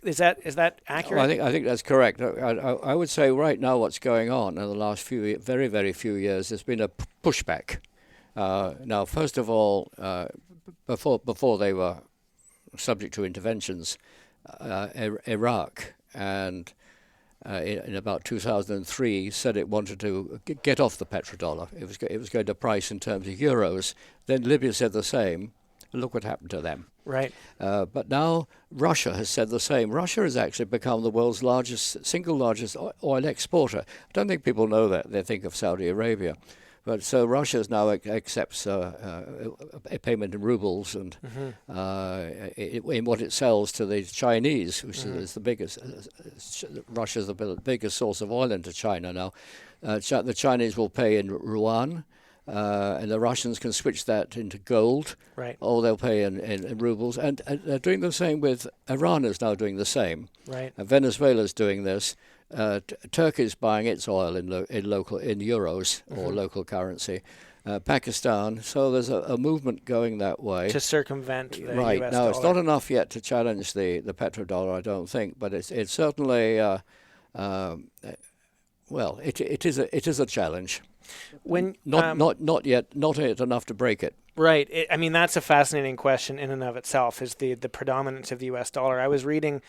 S3: Is that accurate?
S1: I think that's correct. I would say right now what's going on in the last very, very few years, there's been a pushback. Now, first of all, before they were subject to interventions, Iraq and in about 2003 said it wanted to get off the petrodollar. It was going to price in terms of euros. Then Libya said the same. Look what happened to them.
S3: Right.
S1: But now Russia has said the same. Russia has actually become the world's single largest oil exporter. I don't think people know that. They think of Saudi Arabia. But so Russia now accepts a payment in rubles and in what it sells to the Chinese, which is the biggest. Russia's the biggest source of oil into China now. The Chinese will pay in yuan, and the Russians can switch that into gold,
S3: right?
S1: Or they'll pay in rubles. And they're doing the same with Iran is now doing the same.
S3: Right.
S1: Venezuela's doing this. Turkey's buying its oil in euros or local currency. Pakistan. So there's a movement going that way
S3: to circumvent the
S1: right.
S3: US
S1: Now
S3: dollar.
S1: It's not enough yet to challenge the petrodollar, I don't think, but it's certainly it is a challenge.
S3: When
S1: not yet enough to break it.
S3: Right. That's a fascinating question in and of itself, is the predominance of the U.S. dollar. I was reading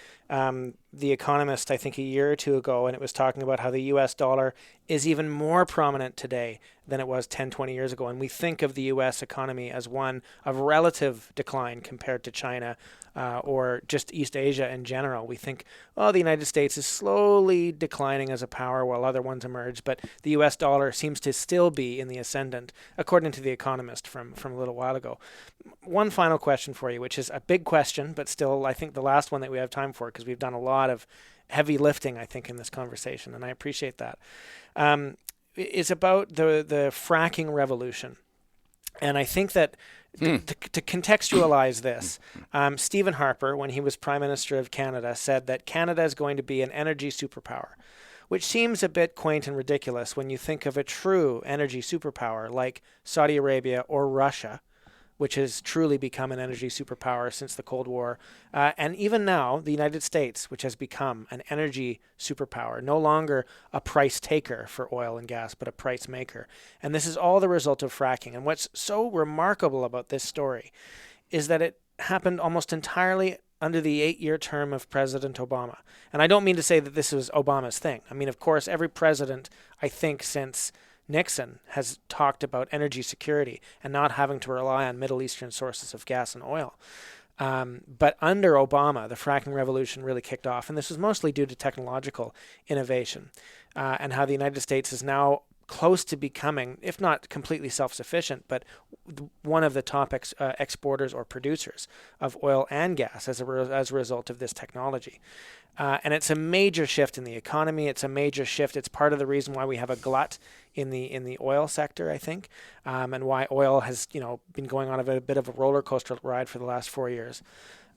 S3: The Economist, I think, a year or two ago, and it was talking about how the US dollar is even more prominent today than it was 10, 20 years ago. And we think of the US economy as one of relative decline compared to China or just East Asia in general. We think, oh, the United States is slowly declining as a power while other ones emerge, but the US dollar seems to still be in the ascendant, according to The Economist from a little while ago. One final question for you, which is a big question, but still I think the last one that we have time for, because we've done a lot of heavy lifting, I think, in this conversation, and I appreciate that, is about the fracking revolution. And I think that to contextualize this, Stephen Harper, when he was Prime Minister of Canada, said that Canada is going to be an energy superpower, which seems a bit quaint and ridiculous when you think of a true energy superpower like Saudi Arabia or Russia, which has truly become an energy superpower since the Cold War. And even now, the United States, which has become an energy superpower, no longer a price taker for oil and gas, but a price maker. And this is all the result of fracking. And what's so remarkable about this story is that it happened almost entirely under the 8-year term of President Obama. And I don't mean to say that this was Obama's thing. I mean, of course, every president, I think, since Nixon has talked about energy security and not having to rely on Middle Eastern sources of gas and oil. But under Obama, the fracking revolution really kicked off, and this was mostly due to technological innovation and how the United States is now close to becoming, if not completely self-sufficient, but one of the top exporters or producers of oil and gas as a result of this technology. And it's a major shift in the economy. It's a major shift. It's part of the reason why we have a glut in the oil sector, I think, and why oil has been going on a bit of a roller coaster ride for the last 4 years.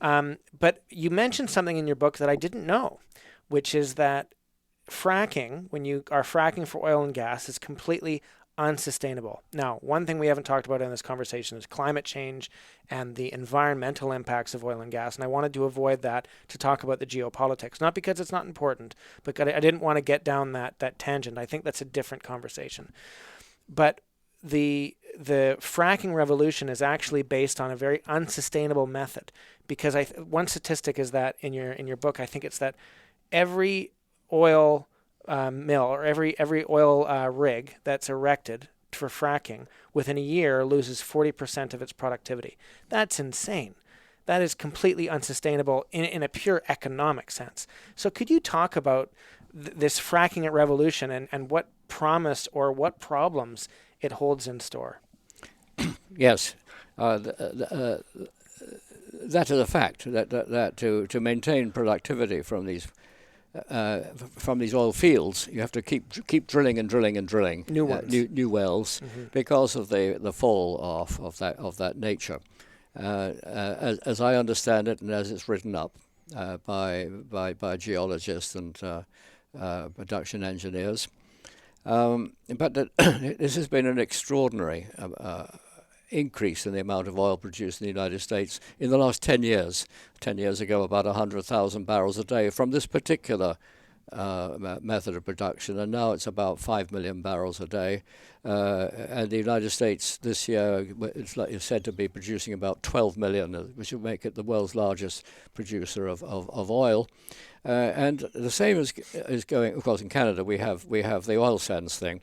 S3: But you mentioned something in your book that I didn't know, which is that fracking, when you are fracking for oil and gas, is completely unsustainable. Now, one thing we haven't talked about in this conversation is climate change and the environmental impacts of oil and gas. And I wanted to avoid that to talk about the geopolitics, not because it's not important, but I didn't want to get down that tangent. I think that's a different conversation. But the fracking revolution is actually based on a very unsustainable method, because one statistic is that in your book, I think it's that every oil mill or every oil rig that's erected for fracking within a year loses 40% of its productivity. That's insane. That is completely unsustainable in a pure economic sense. So could you talk about this fracking revolution and what promise or what problems it holds in store?
S1: Yes. That is a fact, that to maintain productivity from these oil fields, you have to keep drilling and drilling and drilling
S3: new ones,
S1: new wells, because of the fall off of that nature. As I understand it, and as it's written up by geologists and production engineers, but this has been an extraordinary increase in the amount of oil produced in the United States in the last 10 years. 10 years ago, about 100,000 barrels a day from this particular method of production, and now it's about 5 million barrels a day. And the United States this year, it's said to be producing about 12 million, which would make it the world's largest producer of oil. And the same is going, of course, in Canada. We have the oil sands thing.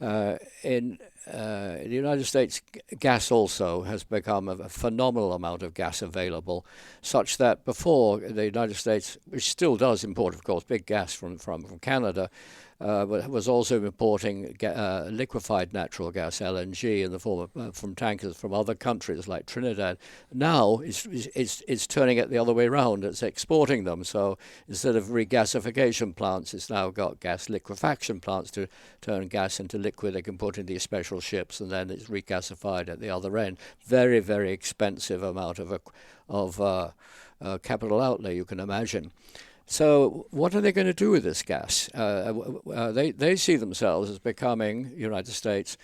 S1: In the United States, gas also has become a phenomenal amount of gas available, such that before the United States, which still does import, of course, big gas from Canada, but was also importing liquefied natural gas, LNG, in the form of from tankers from other countries like Trinidad. Now it's turning it the other way around. It's exporting them. So instead of regasification plants, it's now got gas liquefaction plants to turn gas into liquid they can put in these special ships, and then it's regasified at the other end. Very, very expensive amount of capital outlay, you can imagine. So what are they going to do with this gas? They see themselves as becoming, United States,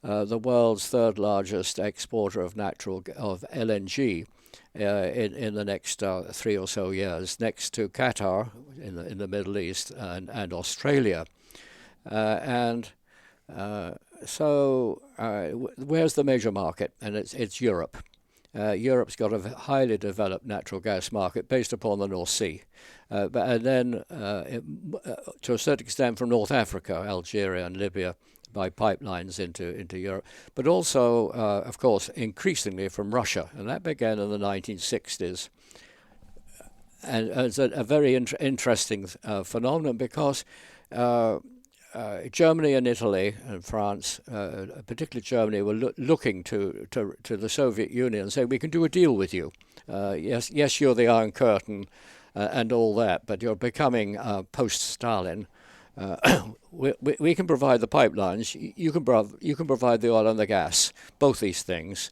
S1: the world's third largest exporter of LNG in the next 3 or so years, next to Qatar in the Middle East and Australia. So where's the major market? And it's Europe. Europe's got a highly developed natural gas market based upon the North Sea. And then, to a certain extent, from North Africa, Algeria and Libya, by pipelines into Europe, but also, of course, increasingly from Russia. And that began in the 1960s. And it's a very interesting phenomenon because Germany and Italy and France, particularly Germany, were looking to the Soviet Union and saying, we can do a deal with you. Yes, you're the Iron Curtain and all that, but you're becoming post-Stalin. We can provide the pipelines. You can provide the oil and the gas, both these things,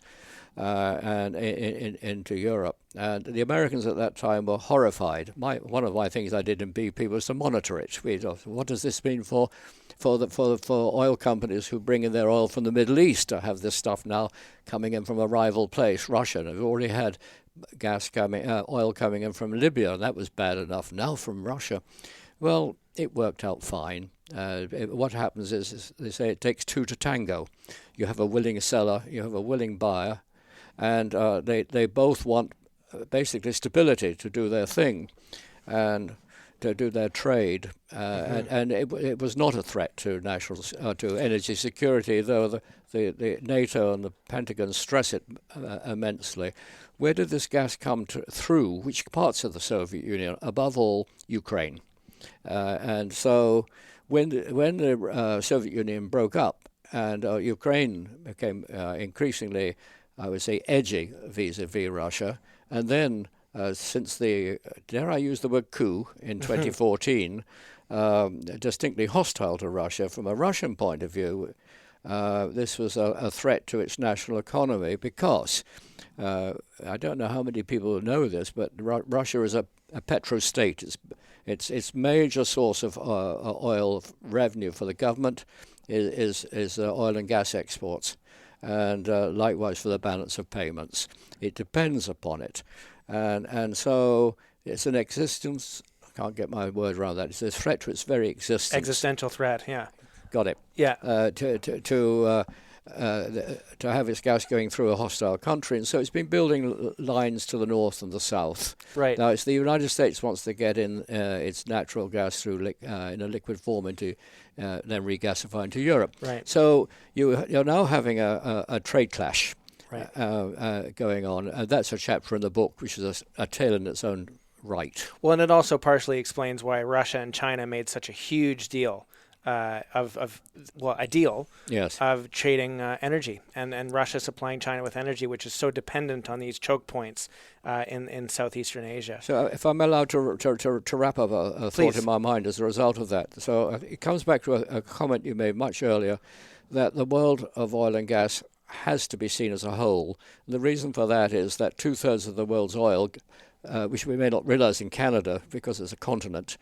S1: and into Europe. And the Americans at that time were horrified. One of my things I did in BP was to monitor it. What does this mean for oil companies who bring in their oil from the Middle East to have this stuff now coming in from a rival place, Russia? And we've already had oil coming in from Libya, and that was bad enough. Now from Russia. Well, it worked out fine. What happens is they say it takes two to tango. You have a willing seller, you have a willing buyer, and they both want basically stability to do their thing and to do their trade. And it was not a threat to to energy security, though the NATO and the Pentagon stress it immensely. Where did this gas come through? Which parts of the Soviet Union? Above all, Ukraine. And so when the Soviet Union broke up and Ukraine became increasingly, I would say, edgy vis-a-vis Russia, and then since dare I use the word coup in 2014, distinctly hostile to Russia from a Russian point of view, this was a threat to its national economy because I don't know how many people know this, but Russia is a petrostate. Its major source of oil revenue for the government is oil and gas exports, and likewise for the balance of payments. It depends upon it, and so it's an existence. I can't get my word around that. It's a threat to its very existence.
S3: Existential threat. Yeah.
S1: Got it.
S3: Yeah.
S1: To have its gas going through a hostile country, and so it's been building lines to the north and the south.
S3: Right.
S1: Now it's the United States wants to get in its natural gas through in a liquid form into then regasify into Europe.
S3: Right.
S1: So you're now having a trade clash
S3: right.
S1: Going on. That's a chapter in the book, which is a tale in its own right.
S3: Well, and it also partially explains why Russia and China made such a huge deal. A deal
S1: yes.
S3: of trading energy and Russia supplying China with energy, which is so dependent on these choke points in Southeastern Asia.
S1: So if I'm allowed to wrap up a thought in my mind as a result of that. So it comes back to a comment you made much earlier, that the world of oil and gas has to be seen as a whole. And the reason for that is that 2/3 of the world's oil, which we may not realize in Canada because it's a continent,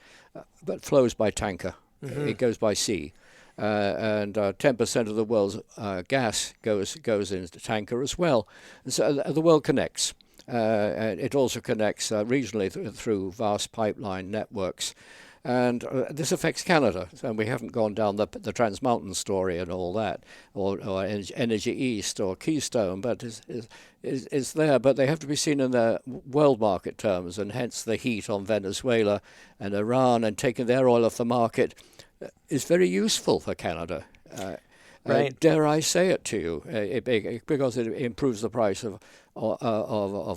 S1: but flows by tanker. Mm-hmm. It goes by sea, and 10% of the world's gas goes into tanker as well. And so the world connects. And it also connects regionally through vast pipeline networks. And this affects Canada, and we haven't gone down the Trans Mountain story and all that, or Energy East or Keystone, but it's there. But they have to be seen in their world market terms, and hence the heat on Venezuela and Iran and taking their oil off the market is very useful for Canada.
S3: Right.
S1: Dare I say it to you, because it improves the price of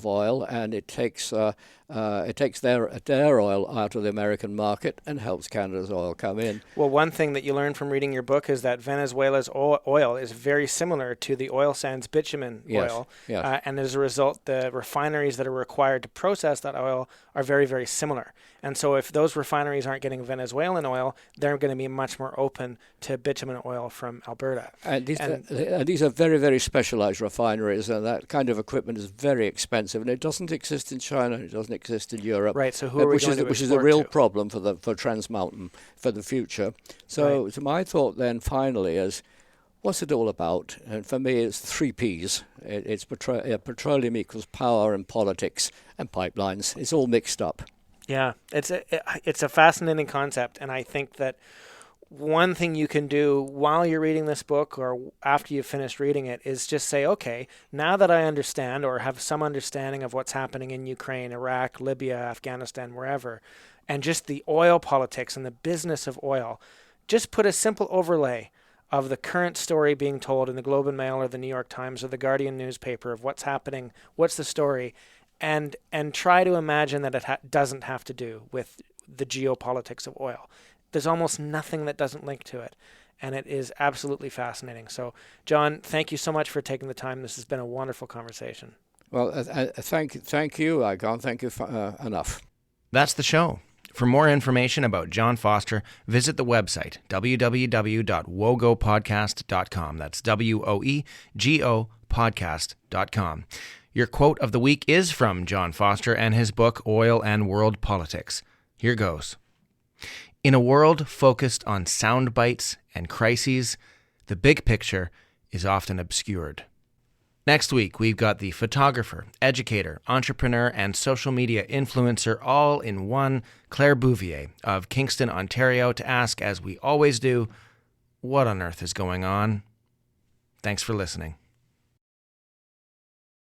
S1: oil, and it takes their oil out of the American market and helps Canada's oil come in.
S3: Well, one thing that you learn from reading your book is that Venezuela's oil is very similar to the oil sands bitumen oil.
S1: Yes.
S3: And as a result, the refineries that are required to process that oil are very, very similar. And so if those refineries aren't getting Venezuelan oil, they're going to be much more open to bitumen oil from Alberta.
S1: And these are very, very specialized refineries, and that kind of equipment is very expensive, and it doesn't exist in China, it doesn't exist in Europe.
S3: Right, so who are we going to
S1: which is a real problem for Trans Mountain for the future. So,
S3: right.
S1: So my thought then finally is, what's it all about? And for me, it's 3 Ps. It's petroleum equals power and politics and pipelines. It's all mixed up.
S3: Yeah, it's a fascinating concept, and I think that one thing you can do while you're reading this book or after you've finished reading it is just say, okay, now that I understand or have some understanding of what's happening in Ukraine, Iraq, Libya, Afghanistan, wherever, and just the oil politics and the business of oil, just put a simple overlay of the current story being told in the Globe and Mail or the New York Times or the Guardian newspaper of what's happening, what's the story, and try to imagine that it doesn't have to do with the geopolitics of oil. There's almost nothing that doesn't link to it, and it is absolutely fascinating. So, John, thank you so much for taking the time. This has been a wonderful conversation.
S1: Well, thank you. I can't thank you enough.
S2: That's the show. For more information about John Foster, visit the website, www.wogopodcast.com. That's WOEGO podcast.com. Your quote of the week is from John Foster and his book, Oil and World Politics. Here goes. In a world focused on sound bites and crises, the big picture is often obscured. Next week, we've got the photographer, educator, entrepreneur, and social media influencer all in one, Claire Bouvier of Kingston, Ontario, to ask, as we always do, what on earth is going on? Thanks for listening.